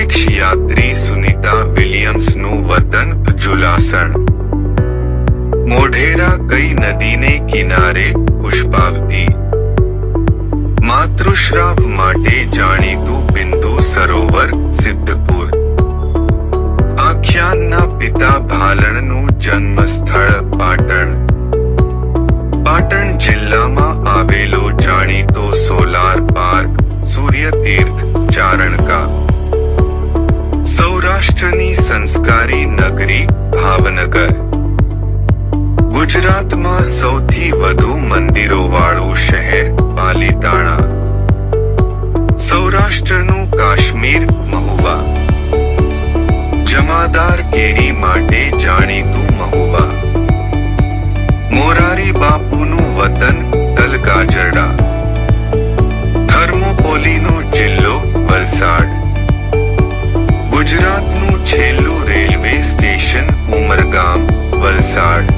અંતરિક્ષ યાત્રી સુનિતા વિલિયમ્સનું વતન જુલાસણ. મોઢેરા કઈ નદીને કિનારે પુષ્પાવતી. માતૃશ્રાવ માટે જાણીતું બિંદુ સરોવર સિદ્ધપુર. આખ્યાનના પિતા ભાલણનું જન્મસ્થળ પાટણ. પાટણ જિલ્લામાં આવેલો જાણીતો સોલાર પાર્ક સૂર્યતીર્થ ચારણકા. સૌરાષ્ટ્રની સંસ્કારી નગરી ભાવનગર. ગુજરાતમાં સૌથી વધુ મંદિરોવાળું શહેર પાલીતાણા. સૌરાષ્ટ્રનું કાશ્મીર મહુવા. જમાદાર કેરી માટે જાણીતું મહુવા. મોરારી બાપુનું વતન તલગાજરડા. થર્મોપોલીનો જિલ્લો વલસાડ. ગુજરાતનું છેલ્લું રેલવે સ્ટેશન ઉમરગામ વલસાડ.